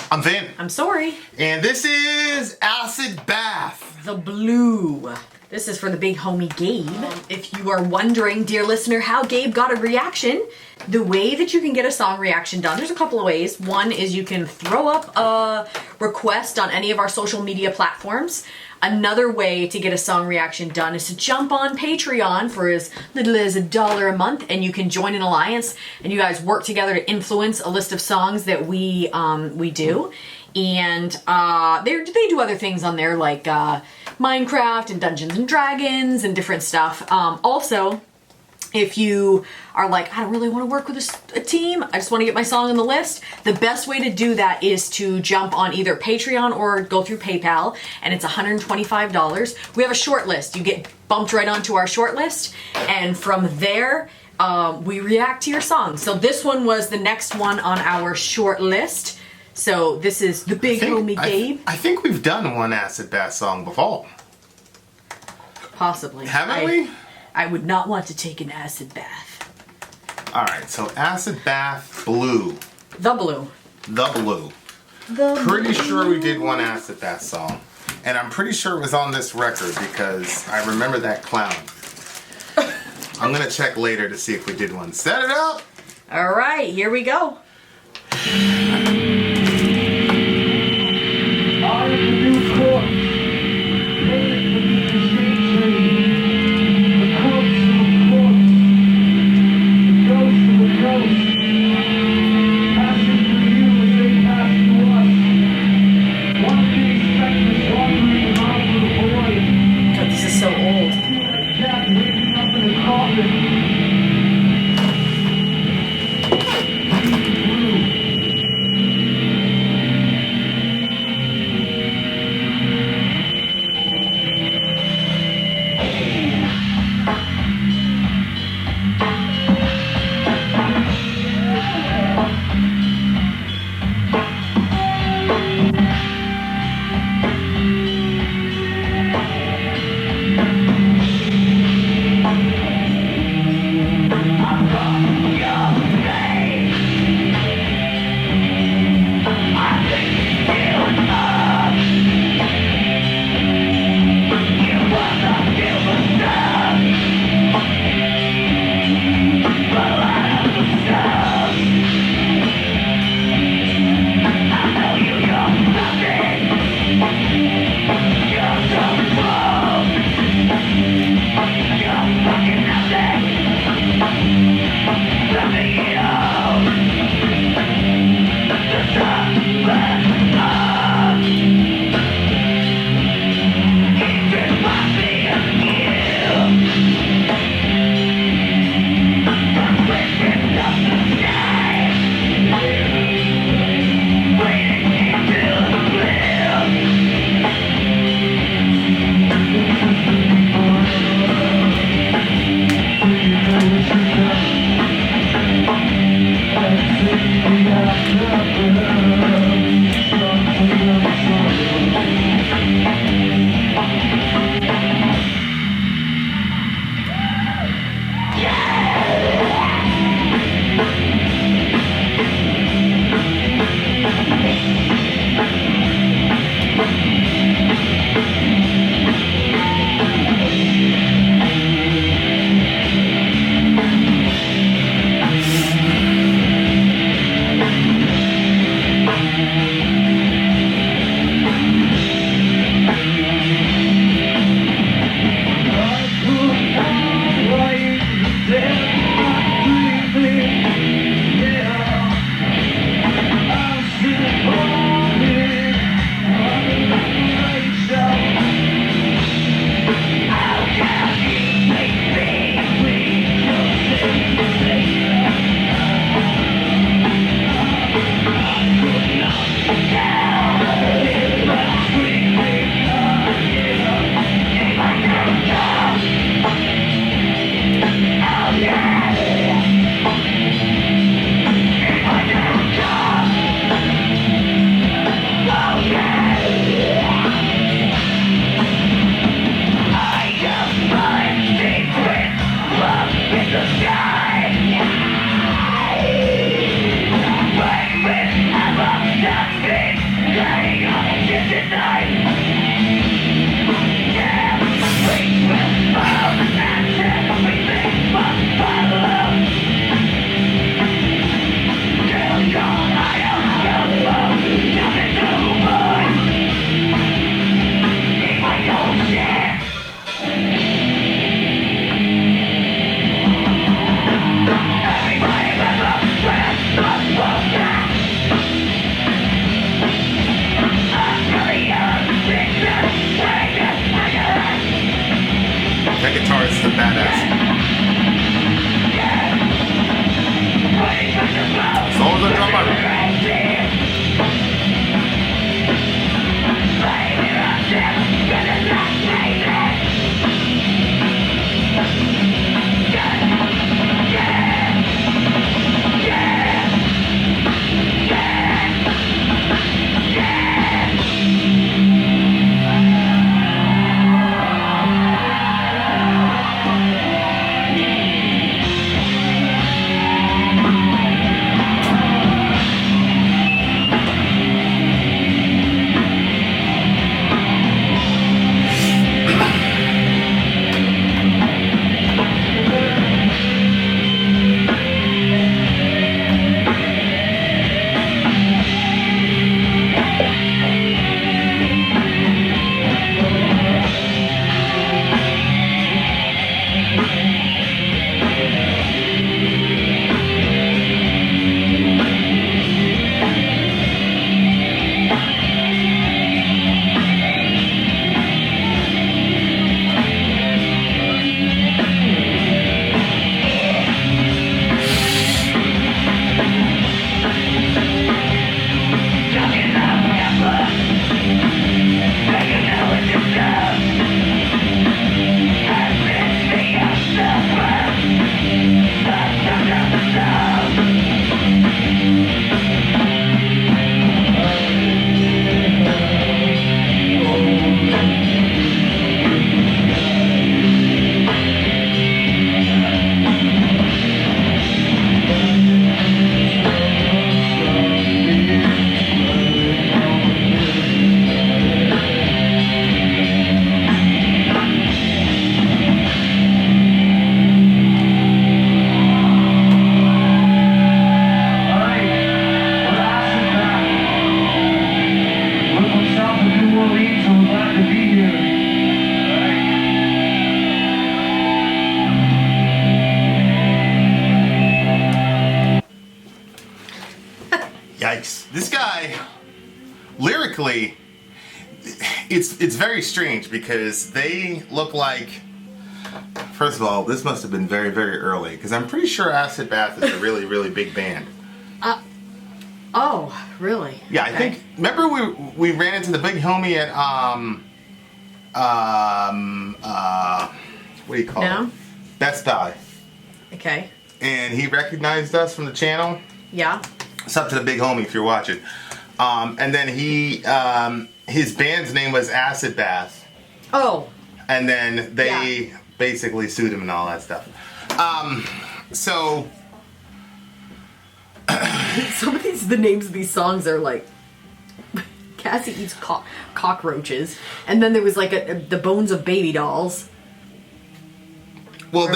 I'm Vin. I'm Sori. And this is Acid Bath. The Blue. This is for the big homie Gabe. If you are wondering, dear listener, how Gabe got a reaction, the way that you can get a song reaction done, there's a couple of ways. One is you can throw up a request on any of our social media platforms. Another way to get a song reaction done is to jump on Patreon for as little as $1 a month, and you can join an alliance and you guys work together to influence a list of songs that we do. And they do other things on there like Minecraft and Dungeons and Dragons and different stuff. Also, if you are like, I don't really want to work with a team, I just want to get my song on the list, the best way to do that is to jump on either Patreon or go through PayPal, and it's $125. We have a short list. You get bumped right onto our short list, and from there, we react to your song. So this one was the next one on our short list. So this is the big homie Gabe. I think we've done one Acid Bath song before. Possibly. Haven't we? I would not want to take an acid bath. Alright, so Acid Bath Blue. The Blue. The Blue. Pretty sure we did one Acid Bath song. And I'm pretty sure it was on this record because I remember that clown. I'm gonna check later to see if we did one. Set it up! Alright, here we go. Yikes. This guy, lyrically, it's very strange because they look like, first of all, this must have been very, very early because I'm pretty sure Acid Bath is a really, really big band. Oh, really? Yeah, I think, remember we ran into the big homie at, what do you call it? Best Buy. Okay. And he recognized us from the channel. Yeah. It's up to the big homie if you're watching. And then his band's name was Acid Bath. Oh. And then they basically sued him and all that stuff. So some of the names of these songs are like Cassie eats cockroaches, and then there was like the bones of baby dolls. Well,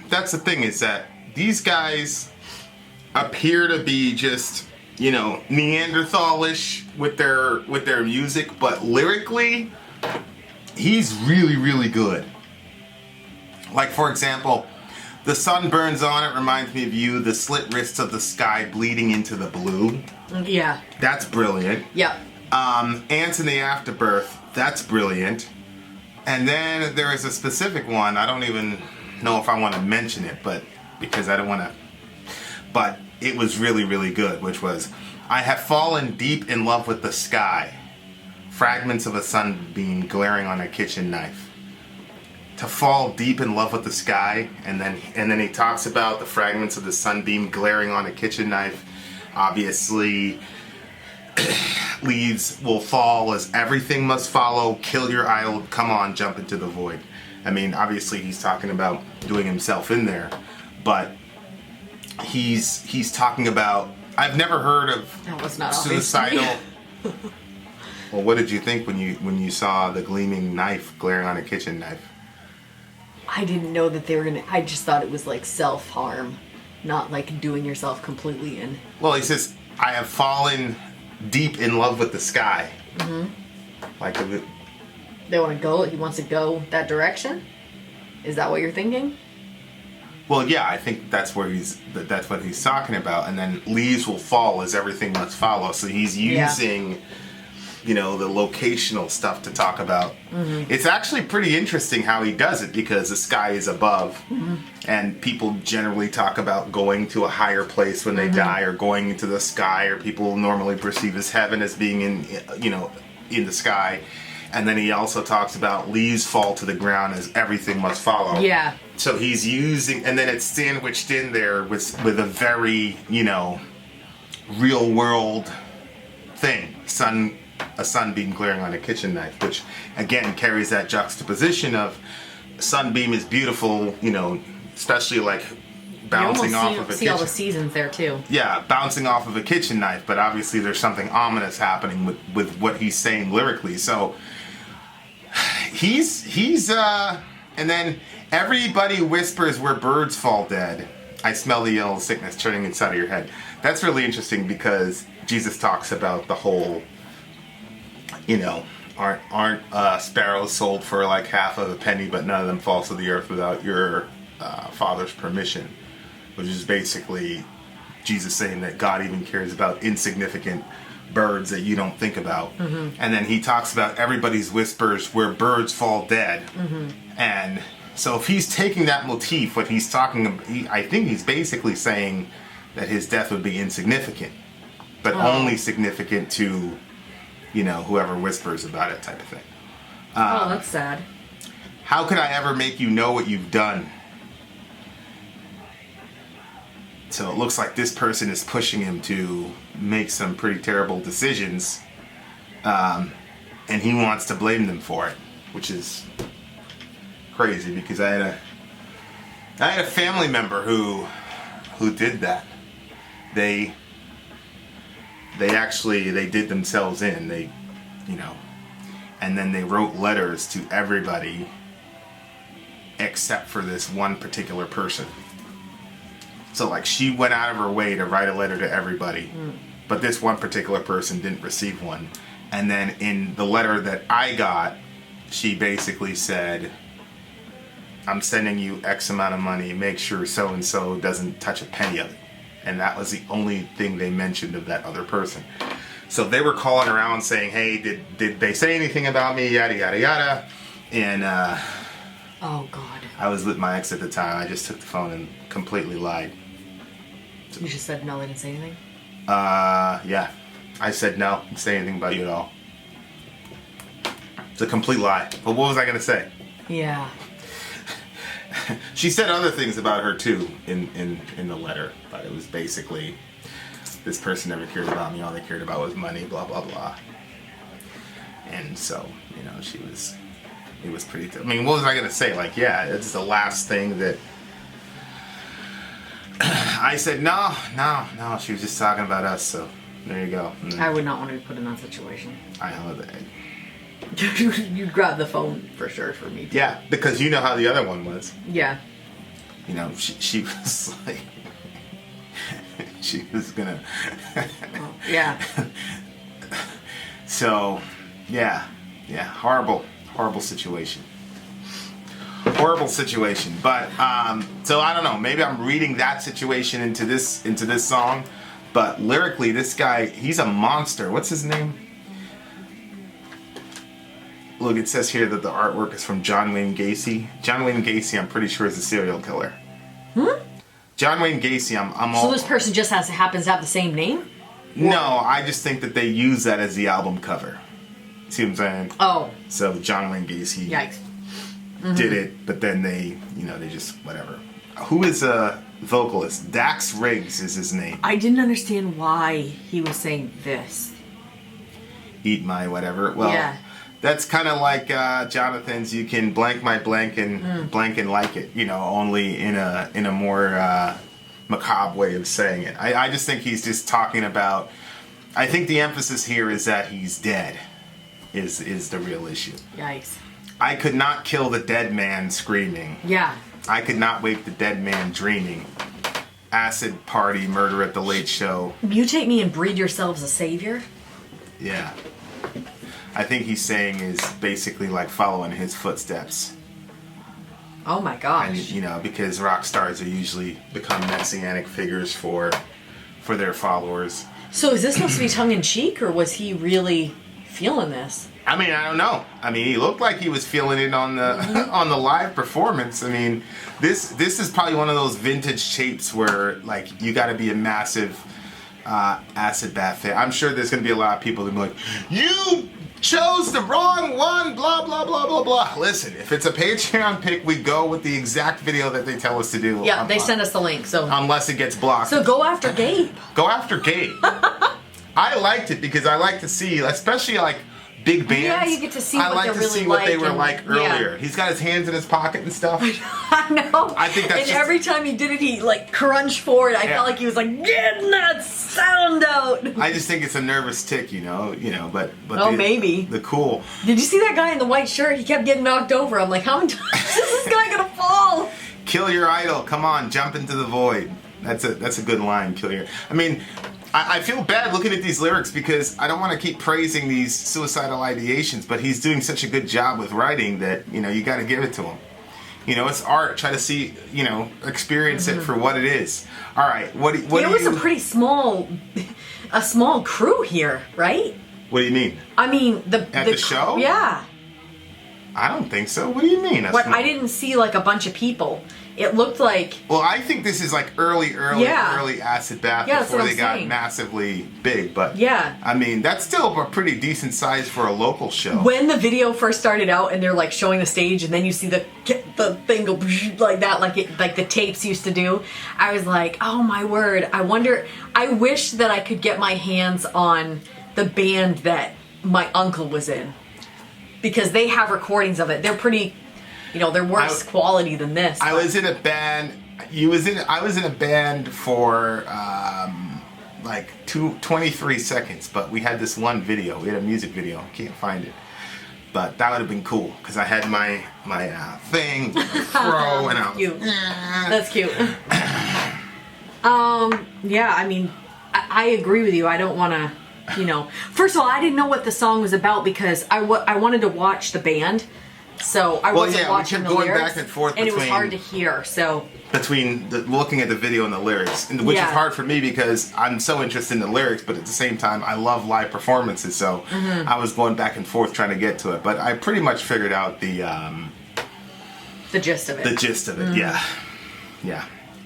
that's the thing, is that these guys appear to be just, you know, Neanderthalish with their music, but lyrically, he's really, really good. Like, for example, the sun burns on it, reminds me of you. The slit wrists of the sky bleeding into the blue. Yeah. That's brilliant. Yep. Ants in the Afterbirth. That's brilliant. And then there is a specific one. I don't even know if I want to mention it, but because I don't want to. But it was really, really good, which was, I have fallen deep in love with the sky. Fragments of a sunbeam glaring on a kitchen knife. To fall deep in love with the sky, and then he talks about the fragments of the sunbeam glaring on a kitchen knife. Obviously, leaves will fall as everything must follow. Kill your idol, come on, jump into the void. I mean, obviously he's talking about doing himself in there, but he's talking about. I've never heard of that was not suicidal. Well, what did you think when you saw the gleaming knife glaring on a kitchen knife? I didn't know that they were gonna. I just thought it was like self-harm, not like doing yourself completely in. Well, he says, I have fallen deep in love with the sky. Mm-hmm. Like, they want to go. He wants to go that direction. Is that what you're thinking? Well, yeah, I think that's what he's talking about. And then leaves will fall as everything must follow. So he's using, you know, the locational stuff to talk about. Mm-hmm. It's actually pretty interesting how he does it, because the sky is above, and people generally talk about going to a higher place when they die, or going into the sky, or people normally perceive as heaven as being in the sky. And then he also talks about leaves fall to the ground as everything must follow. Yeah. So he's using, and then it's sandwiched in there with a very, you know, real world thing. A sunbeam glaring on a kitchen knife, which again carries that juxtaposition of sunbeam is beautiful, you know, especially like bouncing off of a kitchen. See all the seasons there too. Yeah, bouncing off of a kitchen knife, but obviously there's something ominous happening with what he's saying lyrically. So he's and then everybody whispers where birds fall dead. I smell the yellow sickness turning inside of your head. That's really interesting, because Jesus talks about the whole, you know, aren't sparrows sold for like half of a penny, but none of them falls to the earth without your Father's permission, which is basically Jesus saying that God even cares about insignificant birds that you don't think about. And then he talks about everybody's whispers where birds fall dead. And so if he's taking that motif, what he's talking about, I think he's basically saying that his death would be insignificant, but only significant to, you know, whoever whispers about it, type of thing. That's sad. How could I ever make you know what you've done? So it looks like this person is pushing him to make some pretty terrible decisions, and he wants to blame them for it, which is crazy, because I had a family member who did that. They did themselves in, you know, and then they wrote letters to everybody except for this one particular person. So like, she went out of her way to write a letter to everybody, but this one particular person didn't receive one. And then in the letter that I got, she basically said, I'm sending you X amount of money, make sure so-and-so doesn't touch a penny of it. And that was the only thing they mentioned of that other person. So they were calling around saying, hey, did they say anything about me? Yada, yada, yada. And oh, God. I was with my ex at the time. I just took the phone and completely lied. You just said no, they didn't say anything? Yeah. I said no, didn't say anything about you at all. It's a complete lie. But what was I going to say? Yeah. She said other things about her too in the letter, but it was basically, this person never cared about me, all they cared about was money, blah blah blah. And so, you know, it was pretty, I mean, what was I gonna say? Like, yeah, it's the last thing that I said, no, she was just talking about us, so there you go. I would not want to be put in that situation. I know that. You'd grab the phone for sure for me too. Yeah, because you know how the other one was. Yeah. You know, she was like, she was gonna. Oh, yeah. So, yeah, horrible situation. Horrible situation. But so I don't know. Maybe I'm reading that situation into this song, but lyrically, this guy, he's a monster. What's his name? Look, it says here that the artwork is from John Wayne Gacy. John Wayne Gacy, I'm pretty sure, is a serial killer. John Wayne Gacy, I'm all... So this person just happens to have the same name? No, I just think that they use that as the album cover. See what I'm saying? Oh. So John Wayne Gacy Yikes. did it, but then they just, whatever. Who is a vocalist? Dax Riggs is his name. I didn't understand why he was saying this. Eat my whatever. Well... Yeah. That's kind of like Jonathan's. You can blank my blank and blank and like it. You know, only in a more macabre way of saying it. I just think he's just talking about. I think the emphasis here is that he's dead. Is the real issue. Yikes. I could not kill the dead man screaming. Yeah. I could not wake the dead man dreaming. Acid party, murder at the late show. Mutate me and breed yourselves a savior. Yeah. I think he's saying is basically like following his footsteps. Oh my gosh. And, you know, because rock stars are usually become messianic figures for their followers. So is this supposed to be tongue-in-cheek, or was he really feeling this? I mean, I don't know. I mean, he looked like he was feeling it on the on the live performance. I mean, this is probably one of those vintage tapes where, like, you got to be a massive acid bath fan. I'm sure there's going to be a lot of people that be like, you chose the wrong one, blah, blah, blah, blah, blah. Listen, if it's a Patreon pick, we go with the exact video that they tell us to do. Yeah, they send us the link, so... Unless it gets blocked. So go after Gabe. Go after Gabe. I liked it because I like to see, especially like big bands. Yeah, you get to see I what like they're to really see what they like were and- like yeah. earlier. He's got his hands in his pocket and stuff. I know. I think that's and just- every time he did it, he like crunched forward. I Yeah. felt like he was like getting that sound out. I just think it's a nervous tick, you know. But Oh, maybe. the cool. Did you see that guy in the white shirt? He kept getting knocked over. I'm like, how many times is this guy gonna fall? Kill your idol. Come on, jump into the void. That's a good line. Kill your. I mean, I feel bad looking at these lyrics because I don't want to keep praising these suicidal ideations, but he's doing such a good job with writing that, you know, you got to give it to him. You know, it's art. Try to see, you know, experience it for what it is. All right, what It was a pretty small crew here, right? What do you mean? I mean, At the show? Yeah. I don't think so. What do you mean? What, I didn't see like a bunch of people. It looked like... Well, I think this is like early acid bath Yeah, that's before what they I'm got saying. massively big. But Yeah. I mean, that's still a pretty decent size for a local show. When the video first started out and they're like showing the stage and then you see the thing go like that, like the tapes used to do, I was like, oh my word, I wish that I could get my hands on the band that my uncle was in. Because they have recordings of it. They're pretty, you know, they're worse quality than this. I was in a band. I was in a band for like 23 seconds, but we had this one video. We had a music video. Can't find it, but that would have been cool because I had my thing, throw, and I was, Cute. That's cute. Yeah, I mean, I agree with you. I don't want to, you know. First of all, I didn't know what the song was about because I wanted to watch the band. So I wasn't we watching kept the going lyrics, back and forth and it was between- hard to hear. So between looking at the video and the lyrics, which is hard for me because I'm so interested in the lyrics, but at the same time I love live performances, so I was going back and forth trying to get to it. But I pretty much figured out the gist of it. the gist of it. Yeah.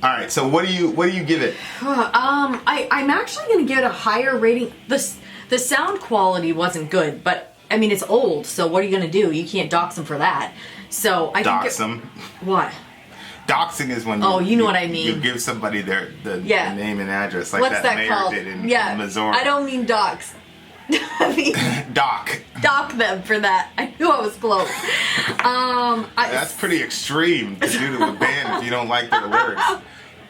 All right. So what do you give it? I'm actually going to give it a higher rating. The sound quality wasn't good, but I mean it's old, so what are you going to do? You can't dox them for that. So I Dox think them. What? Doxing is when you know what I mean. You give somebody the name and address, like What's that mayor called? did in Missouri. I don't mean dox. I mean dock them for that. I knew I was close. That's pretty extreme to do to a band if you don't like their lyrics.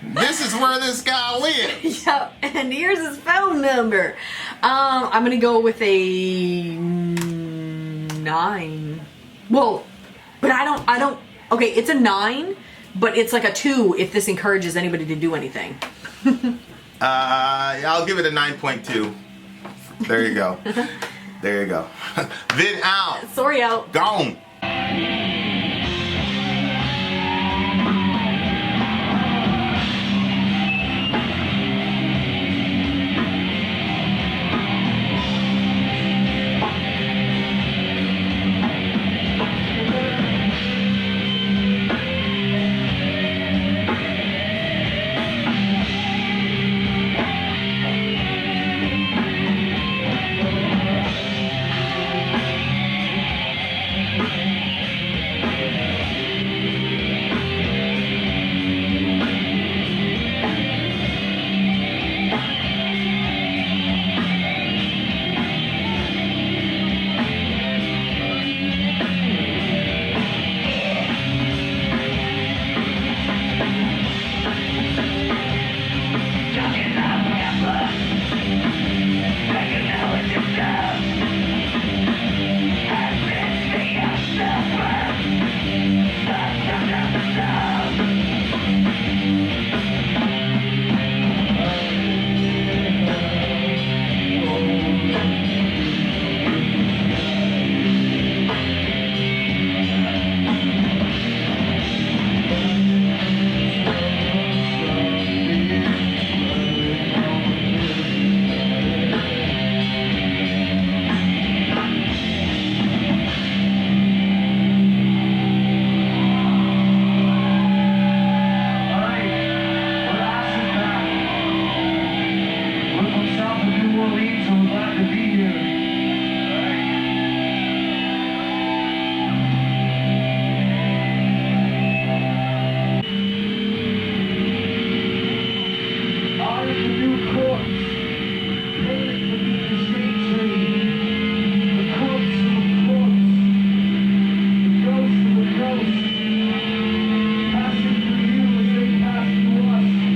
This is where this guy lives. Yep, and here's his phone number. I'm gonna go with a 9. Well, but I don't. Okay, it's a 9, but it's like a 2 if this encourages anybody to do anything. I'll give it a 9.2. There you go. There you go. Vin out. Sorry out. Gone.